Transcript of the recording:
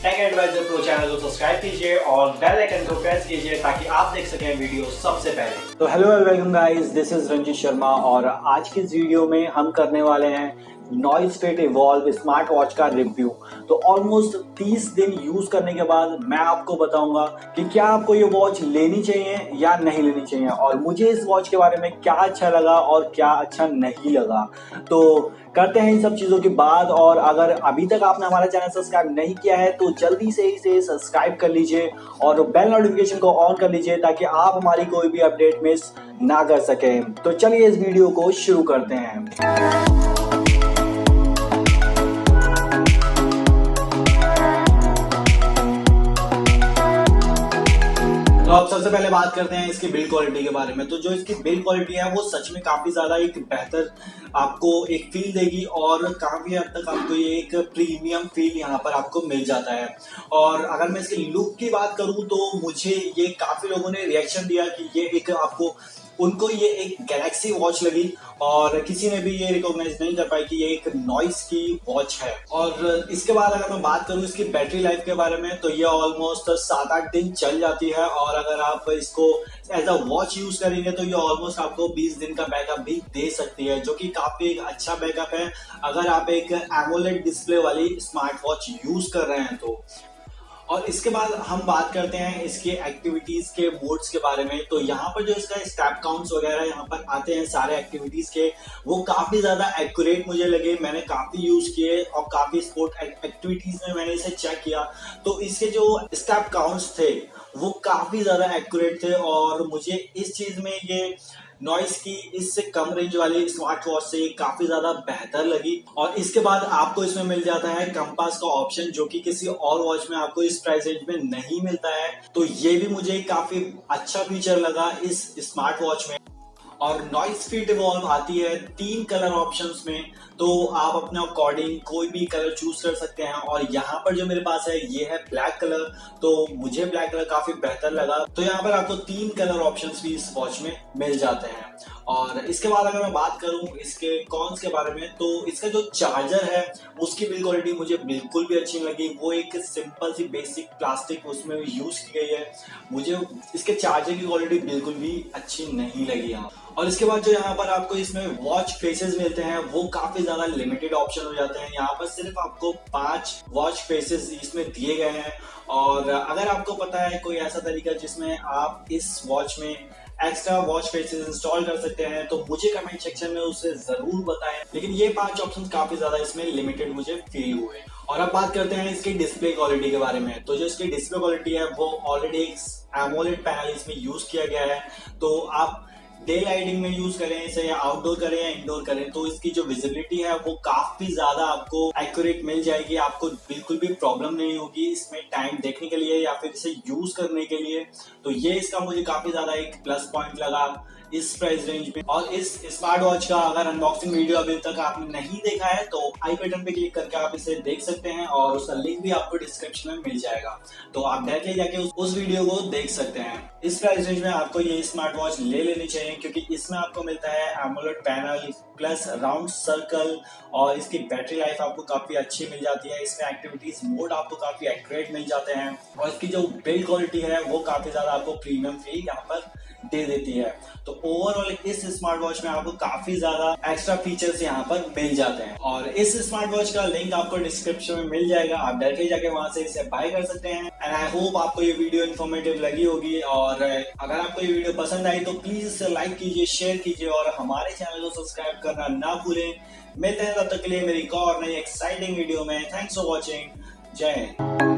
Take adviser pro channel को subscribe कीजिए और बेल आइकन को प्रेस कीजिए ताकि आप देख सकें वीडियो सबसे पहले। तो hello and welcome guys, this is Ranjit Sharma और आज की इस वीडियो में हम करने वाले हैं NoiseFit Evolve स्मार्ट वॉच का रिव्यू। तो ऑलमोस्ट 30 दिन यूज करने के बाद मैं आपको बताऊंगा कि क्या आपको ये वॉच लेनी चाहिए या नहीं लेनी चाहिए और मुझे इस वॉच के बारे में क्या अच्छा लगा और क्या अच्छा नहीं लगा। तो करते हैं इन सब चीजों की बात। और अगर अभी तक आपने हमारा चैनल सब्सक्राइब नहीं किया है तो जल्दी से इसे सब्सक्राइब कर लीजिए और बेल नोटिफिकेशन को ऑन कर लीजिए ताकि आप हमारी कोई भी अपडेट मिस ना कर सके। तो चलिए इस वीडियो को शुरू करते हैं। तो अब सबसे पहले बात करते हैं इसकी बिल्ड क्वालिटी के बारे में। तो जो इसकी बिल्ड क्वालिटी है वो सच में काफी ज्यादा एक बेहतर आपको एक फील देगी और काफी हद तक आपको ये एक प्रीमियम फील यहाँ पर आपको मिल जाता है। और अगर मैं इसके लुक की बात करूँ तो मुझे ये काफी लोगों ने रिएक्शन दिया कि ये एक आपको उनको ये एक गैलेक्सी वॉच लगी और किसी ने भी ये रिकॉग्नाइज नहीं कर पाई कि ये एक नॉइस की वॉच है। और इसके बाद अगर मैं बात करूं इसकी बैटरी लाइफ के बारे में तो ये ऑलमोस्ट 7-8 दिन चल जाती है और अगर आप इसको एज अ वॉच यूज करेंगे तो ये ऑलमोस्ट आपको 20 दिन का बैकअप भी दे सकती है, जो कि काफी एक अच्छा बैकअप है अगर आप एक एमोलेड डिस्प्ले वाली स्मार्ट वॉच यूज कर रहे हैं तो। और इसके बाद हम बात करते हैं इसके एक्टिविटीज के मोड्स के बारे में। तो यहाँ पर जो इसका स्टेप काउंट्स वगैरह यहाँ पर आते हैं सारे एक्टिविटीज के, वो काफी ज्यादा एक्यूरेट मुझे लगे। मैंने काफी यूज किए और काफी स्पोर्ट एक्टिविटीज में मैंने इसे चेक किया तो इसके जो स्टेप काउंट्स थे वो काफी ज्यादा एक्यूरेट थे और मुझे इस चीज में ये नॉइस की इससे कम रेंज वाली स्मार्ट वॉच से काफी ज्यादा बेहतर लगी। और इसके बाद आपको इसमें मिल जाता है कंपास का ऑप्शन, जो कि किसी और वॉच में आपको इस प्राइस रेंज में नहीं मिलता है। तो ये भी मुझे काफी अच्छा फीचर लगा इस स्मार्ट वॉच में। और NoiseFit Evolve आती है 3 कलर ऑप्शंस में, तो आप अपने अकॉर्डिंग कोई भी कलर चूज कर सकते हैं। और यहाँ पर जो मेरे पास है ये है ब्लैक कलर, तो मुझे ब्लैक कलर काफी बेहतर लगा। तो यहाँ पर आपको 3 कलर ऑप्शंस भी इस वॉच में मिल जाते हैं। और इसके बाद अगर मैं बात करूं इसके कॉन्स के बारे में तो इसका जो चार्जर है उसकी बिल्ड क्वालिटी मुझे बिल्कुल भी अच्छी नहीं लगी। वो एक सिंपल सी बेसिक प्लास्टिक उसमें यूज की गई है, मुझे इसके चार्जर की क्वालिटी बिल्कुल भी अच्छी नहीं लगी यहाँ। और इसके बाद जो यहाँ पर आपको इसमें वॉच फेसेस मिलते हैं वो काफी ज्यादा लिमिटेड ऑप्शन हो जाते हैं। यहाँ पर सिर्फ आपको 5 वॉच फेसेस इसमें दिए गए हैं। और अगर आपको पता है कोई ऐसा तरीका जिसमें आप इस वॉच में एक्स्ट्रा वॉच फेसेस इंस्टॉल कर सकते हैं तो मुझे कमेंट सेक्शन में उसे जरूर बताएं। लेकिन ये 5 ऑप्शंस काफी ज्यादा इसमें लिमिटेड मुझे फील हुए। और अब बात करते हैं इसकी डिस्प्ले क्वालिटी के बारे में। तो जो इसकी डिस्प्ले क्वालिटी है वो ऑलरेडी एक एमोलेड पैनल इसमें यूज किया गया है। तो आप डे लाइटिंग में यूज करें इसे या आउटडोर करें या इंडोर करें तो इसकी जो विजिबिलिटी है वो काफी ज्यादा आपको एक्यूरेट मिल जाएगी। आपको बिल्कुल भी प्रॉब्लम नहीं होगी इसमें टाइम देखने के लिए या फिर इसे यूज करने के लिए। तो ये इसका मुझे काफी ज्यादा एक प्लस पॉइंट लगा इस प्राइस रेंज में। और इस स्मार्ट वॉच का अगर अनबॉक्सिंग वीडियो अभी तक आपने नहीं देखा है तो आई बटन पे क्लिक करके आप इसे देख सकते हैं और उसका लिंक भी आपको डिस्क्रिप्शन में मिल जाएगा, तो आप डायरेक्टली जाके उस वीडियो को देख सकते हैं। इस प्राइस रेंज में आपको ये स्मार्ट वॉच ले लेनी चाहिए क्योंकि इसमें आपको मिलता है AMOLED panel plus round circle और इसकी बैटरी लाइफ आपको काफी अच्छी मिल जाती है। इसमें एक्टिविटीज मोड आपको काफी एक्यूरेट मिल जाते हैं और इसकी जो बिल्ड क्वालिटी है वो काफी ज्यादा आपको प्रीमियम फील यहाँ पर दे देती है। तो ओवरऑल इस स्मार्ट वॉच में आपको काफी ज्यादा एक्स्ट्रा फीचर्स यहाँ पर मिल जाते हैं और इस स्मार्ट वॉच का लिंक आपको डिस्क्रिप्शन में मिल जाएगा, आप डायरेक्टली जाके वहां से इसे बाय कर सकते हैं। एंड आई होप आपको ये वीडियो इन्फॉर्मेटिव लगी होगी और अगर आपको ये वीडियो पसंद आई तो प्लीज इसे लाइक कीजिए, शेयर कीजिए और हमारे चैनल को सब्सक्राइब करना ना भूलें। मिलते हैं तब तक के लिए मेरी एक और नई एक्साइटिंग वीडियो में। Thanks for watching. जय हिंद।